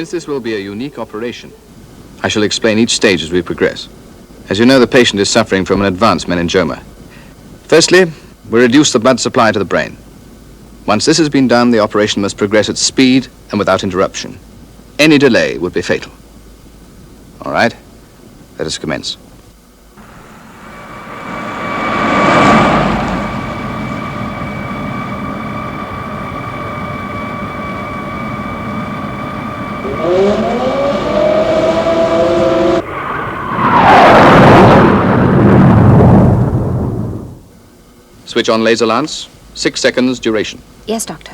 Since this will be a unique operation, I shall explain each stage as we progress. As you know, the patient is suffering from an advanced meningioma. Firstly, we reduce the blood supply to the brain. Once this has been done, the operation must progress at speed and without interruption. Any delay would be fatal. All right, let us commence. Switch on laser lance. 6 seconds duration. Yes, Doctor.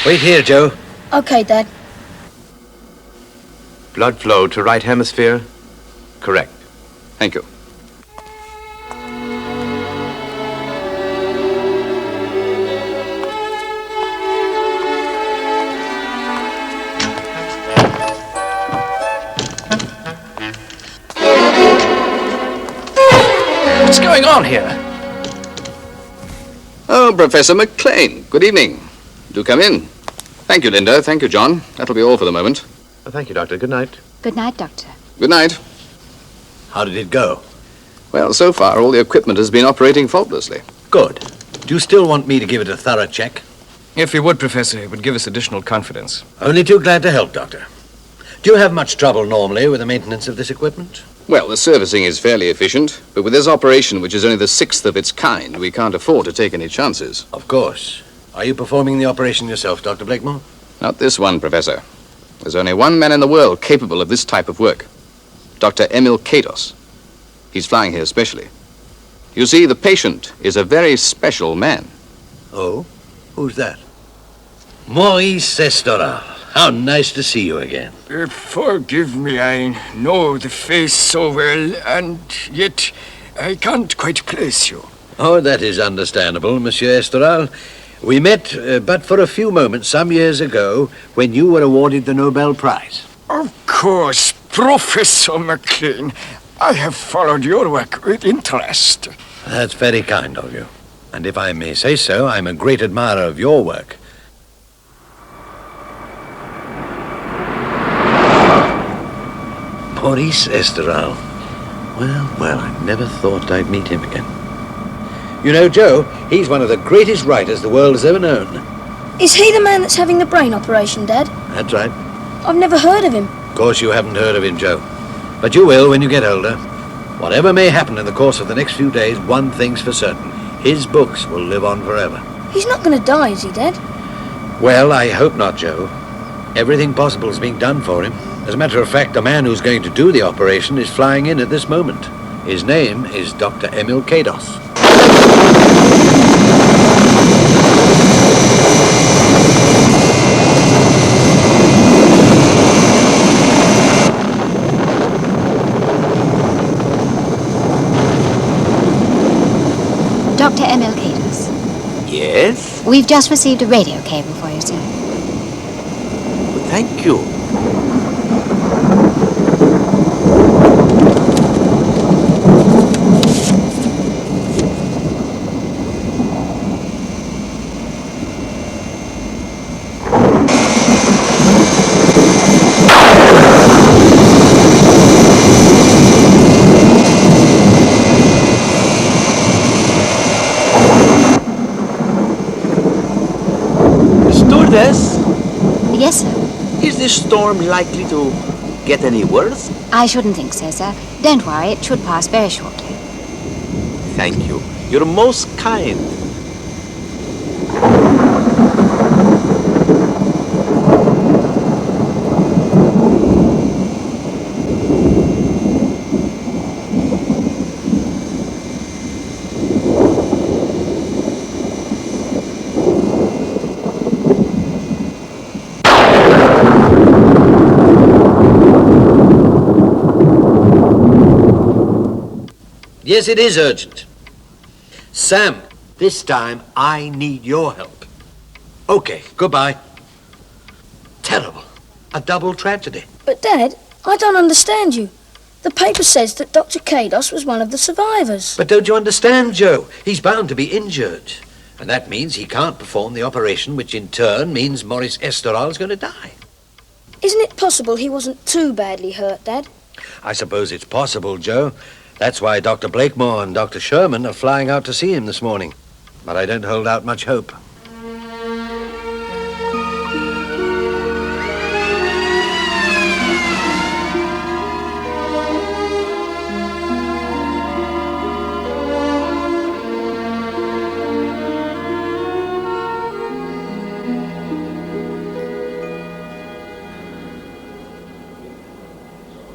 Wait here, Joe. Okay, Dad. Blood flow to right hemisphere. Correct. Thank you. What's going on here? Oh, Professor McClaine. Good evening. Do come in. Thank you, Linda. Thank you, John. That'll be all for the moment. Thank you, Doctor. Good night. Good night, Doctor. Good night. How did it go? Well, so far, all the equipment has been operating faultlessly. Good. Do you still want me to give it a thorough check? If you would, Professor, it would give us additional confidence. Only too glad to help, Doctor. Do you have much trouble normally with the maintenance of this equipment? Well, the servicing is fairly efficient, but with this operation, which is only the 6th of its kind, we can't afford to take any chances. Of course. Are you performing the operation yourself, Dr. Blakemore? Not this one, Professor. There's only one man in the world capable of this type of work. Dr. Emil Kados. He's flying here specially. You see, the patient is a very special man. Oh? Who's that? Maurice Estoral. How nice to see you again. Forgive me, I know the face so well, and yet I can't quite place you. Oh, that is understandable, Monsieur Estoral. We met but for a few moments some years ago when you were awarded the Nobel Prize. Of course, Professor McClaine. I have followed your work with interest. That's very kind of you. And if I may say so, I'm a great admirer of your work. Maurice Estoral. Well, I never thought I'd meet him again. You know, Joe, he's one of the greatest writers the world has ever known. Is he the man that's having the brain operation, Dad? That's right. I've never heard of him. Of course you haven't heard of him, Joe. But you will when you get older. Whatever may happen in the course of the next few days, one thing's for certain. His books will live on forever. He's not going to die, is he, Dad? Well, I hope not, Joe. Everything possible is being done for him. As a matter of fact, the man who's going to do the operation is flying in at this moment. His name is Dr. Emil Kados. Dr. Emil Kados. Yes? We've just received a radio cable for you, sir. Thank you. Stewardess? Yes, sir. Is this storm likely to get any worse? I shouldn't think so, sir. Don't worry, it should pass very shortly. Thank you. You're most kind. Yes, it is urgent. Sam, this time I need your help. Okay, goodbye. Terrible. A double tragedy. But, Dad, I don't understand you. The paper says that Dr. Kados was one of the survivors. But don't you understand, Joe? He's bound to be injured. And that means he can't perform the operation, which in turn means Maurice Esterol's going to die. Isn't it possible he wasn't too badly hurt, Dad? I suppose it's possible, Joe. That's why Dr. Blakemore and Dr. Sherman are flying out to see him this morning. But I don't hold out much hope.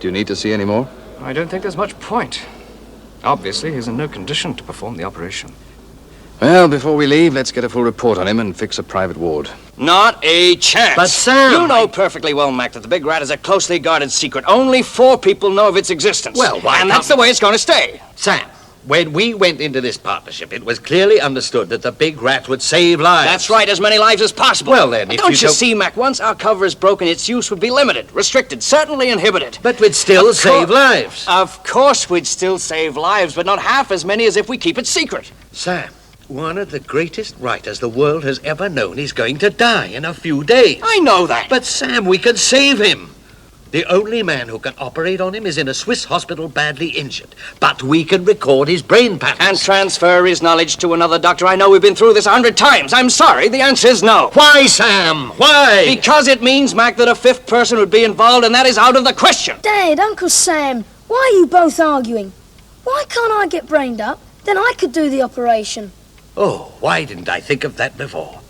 Do you need to see any more? I don't think there's much point. Obviously, he's in no condition to perform the operation. Well, before we leave, let's get a full report on him and fix a private ward. Not a chance. But, Sam... You know perfectly well, Mac, that the Big Rat is a closely guarded secret. Only 4 people know of its existence. Well, why And that's the way it's going to stay. Sam, when we went into this partnership, it was clearly understood that the Big Rat would save lives. That's right, as many lives as possible. Well, then, But if don't you you see, Mac, once our cover is broken, its use would be limited, restricted, certainly inhibited. But we'd still save lives. Of course we'd still save lives, but not half as many as if we keep it secret. Sam, one of the greatest writers the world has ever known is going to die in a few days. I know that. But, Sam, we can save him. The only man who can operate on him is in a Swiss hospital badly injured. But we can record his brain patterns. And transfer his knowledge to another doctor. I know we've been through this 100 times. I'm sorry, the answer is no. Why, Sam? Why? Because it means, Mac, that a 5th person would be involved, and that is out of the question. Dad, Uncle Sam, why are you both arguing? Why can't I get brained up? Then I could do the operation. Oh, why didn't I think of that before?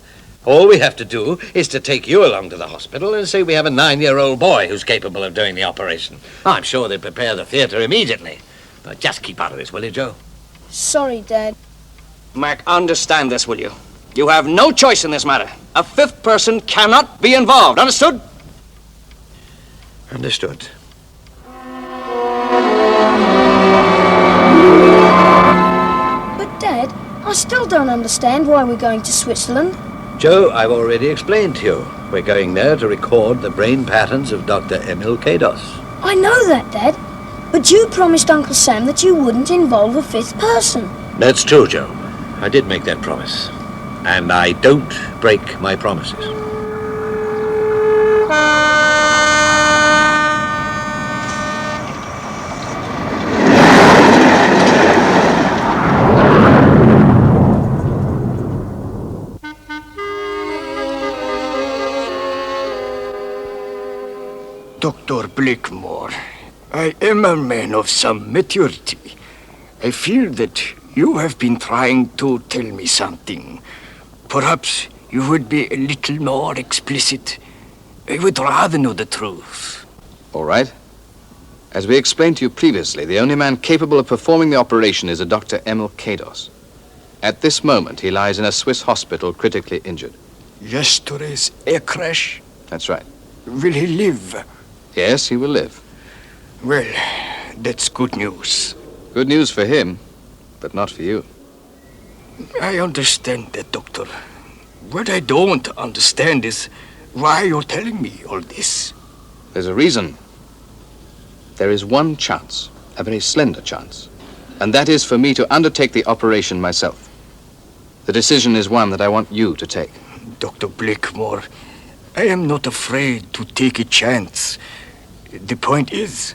All we have to do is to take you along to the hospital and say we have a 9-year-old boy who's capable of doing the operation. I'm sure they'd prepare the theatre immediately. But just keep out of this, will you, Joe? Sorry, Dad. Mac, understand this, will you? You have no choice in this matter. A 5th person cannot be involved. Understood? Understood. But, Dad, I still don't understand why we're going to Switzerland. Joe, I've already explained to you. We're going there to record the brain patterns of Dr. Emil Kados. I know that, Dad. But you promised Uncle Sam that you wouldn't involve a 5th person. That's true, Joe. I did make that promise. And I don't break my promises. Dr. Blakemore, I am a man of some maturity. I fear that you have been trying to tell me something. Perhaps you would be a little more explicit. I would rather know the truth. All right. As we explained to you previously, the only man capable of performing the operation is a Dr. Emil Kados. At this moment, he lies in a Swiss hospital critically injured. Yesterday's air crash? That's right. Will he live? Yes, he will live. Well, that's good news. Good news for him, but not for you. I understand that, Doctor. What I don't understand is why you're telling me all this. There's a reason. There is one chance, a very slender chance, and that is for me to undertake the operation myself. The decision is one that I want you to take. Dr. Blakemore, I am not afraid to take a chance. The point is,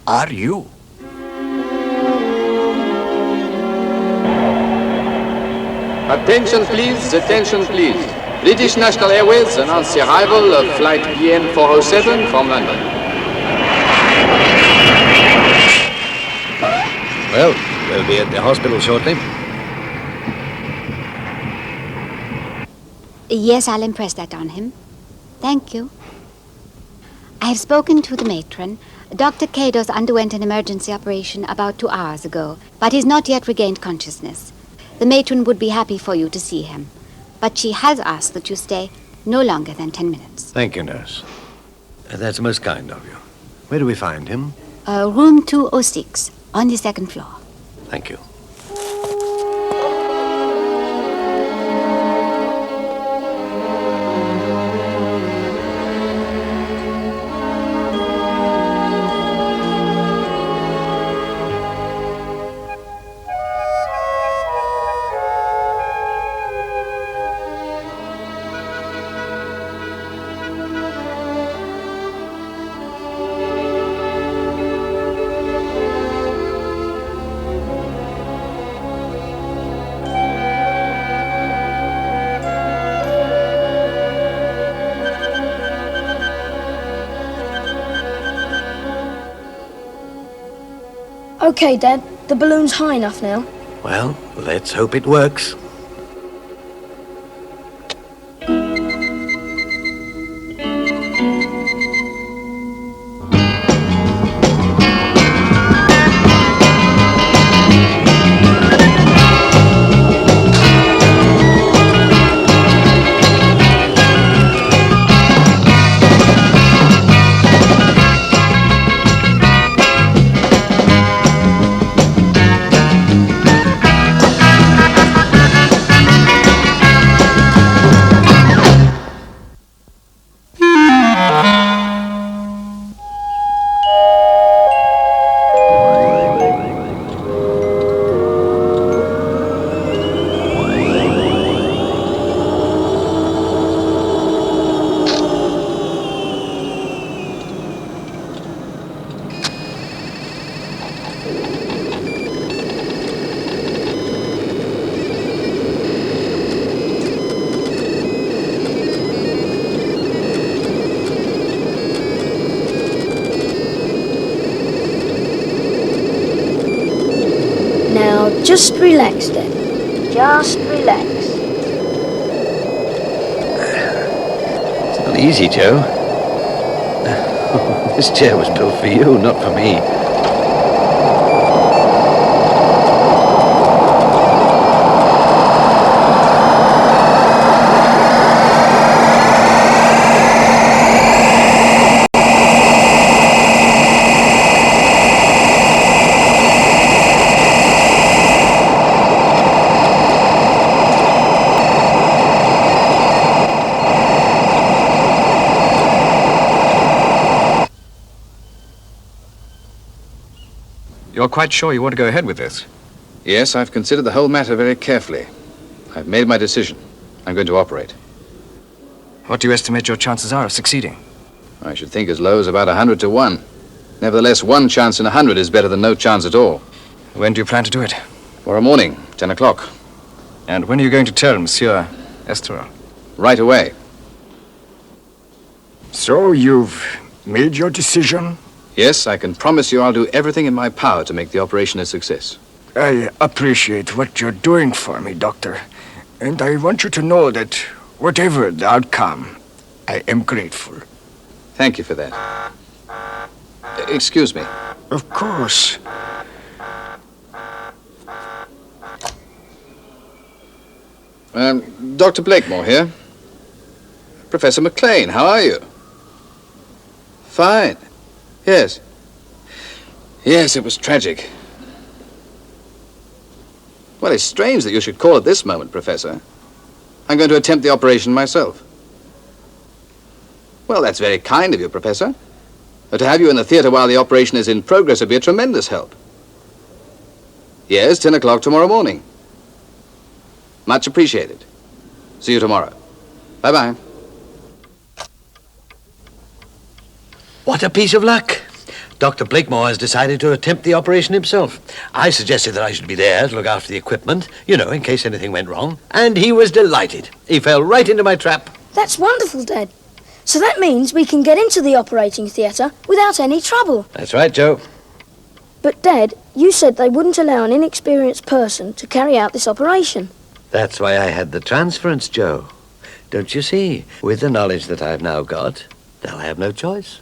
are you? Attention please, attention please. British National Airways announce the arrival of flight BN 407 from London. Well, we'll be at the hospital shortly. Yes, I'll impress that on him. Thank you. I have spoken to the matron. Dr. Kados underwent an emergency operation about 2 hours ago, but he's not yet regained consciousness. The matron would be happy for you to see him, but she has asked that you stay no longer than 10 minutes. Thank you, nurse. That's most kind of you. Where do we find him? Room 206, on the 2nd floor. Thank you. Okay, Dad. The balloon's high enough now. Well, let's hope it works. Now, just relax, Dad. Just relax. It's not easy, Joe. This chair was built for you, not for me. You're quite sure you want to go ahead with this? Yes, I've considered the whole matter very carefully. I've made my decision. I'm going to operate. What do you estimate your chances are of succeeding? I should think as low as about 100 to 1. Nevertheless, 1 chance in 100 is better than no chance at all. When do you plan to do it? Tomorrow morning, 10 o'clock. And when are you going to tell Monsieur Estoril? Right away. So you've made your decision? Yes, I can promise you I'll do everything in my power to make the operation a success. I appreciate what you're doing for me, Doctor. And I want you to know that whatever the outcome, I am grateful. Thank you for that. Excuse me. Of course. Dr. Blakemore here. Professor McClaine, how are you? Fine. Yes. Yes, it was tragic. Well, it's strange that you should call at this moment, Professor. I'm going to attempt the operation myself. Well, that's very kind of you, Professor. But to have you in the theater while the operation is in progress would be a tremendous help. Yes, 10 o'clock tomorrow morning. Much appreciated. See you tomorrow. Bye-bye. What a piece of luck. Dr. Blakemore has decided to attempt the operation himself. I suggested that I should be there to look after the equipment, you know, in case anything went wrong. And he was delighted. He fell right into my trap. That's wonderful, Dad. So that means we can get into the operating theatre without any trouble. That's right, Joe. But, Dad, you said they wouldn't allow an inexperienced person to carry out this operation. That's why I had the transference, Joe. Don't you see? With the knowledge that I've now got, they'll have no choice.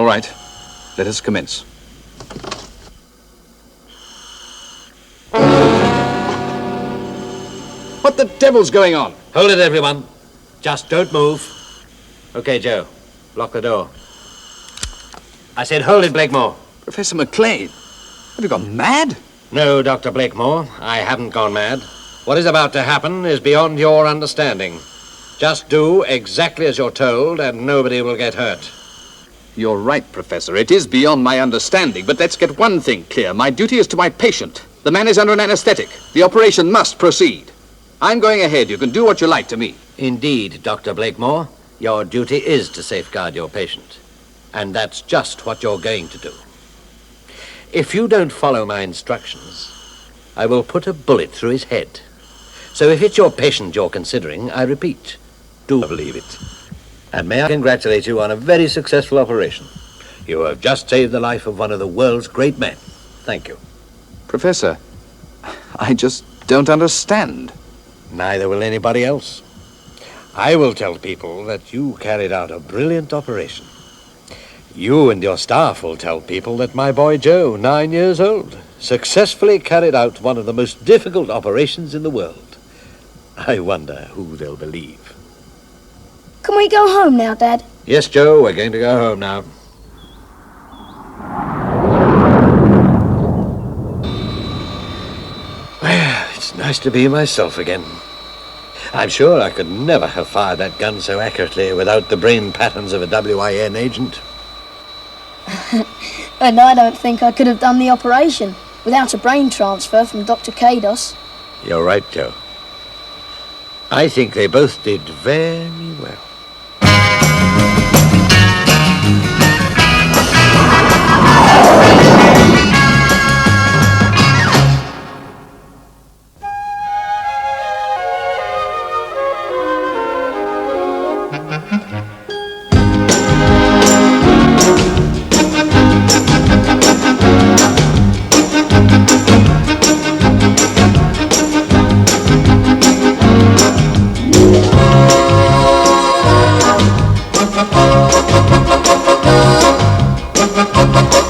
All right. Let us commence. What the devil's going on? Hold it, everyone. Just don't move. Okay, Joe. Lock the door. I said hold it, Blakemore. Professor McClaine, have you gone mad? No, Dr. Blakemore, I haven't gone mad. What is about to happen is beyond your understanding. Just do exactly as you're told, and nobody will get hurt. You're right, Professor. It is beyond my understanding, but let's get one thing clear. My duty is to my patient. The man is under an anesthetic. The operation must proceed. I'm going ahead. You can do what you like to me. Indeed, Dr. Blakemore, your duty is to safeguard your patient. And that's just what you're going to do. If you don't follow my instructions, I will put a bullet through his head. So if it's your patient you're considering, I repeat, do believe it. And may I congratulate you on a very successful operation. You have just saved the life of one of the world's great men. Thank you. Professor, I just don't understand. Neither will anybody else. I will tell people that you carried out a brilliant operation. You and your staff will tell people that my boy Joe, 9 years old, successfully carried out one of the most difficult operations in the world. I wonder who they'll believe. Can we go home now, Dad? Yes, Joe, we're going to go home now. Well, it's nice to be myself again. I'm sure I could never have fired that gun so accurately without the brain patterns of a WIN agent. And I don't think I could have done the operation without a brain transfer from Dr. Kados. You're right, Joe. I think they both did very well. Thank you.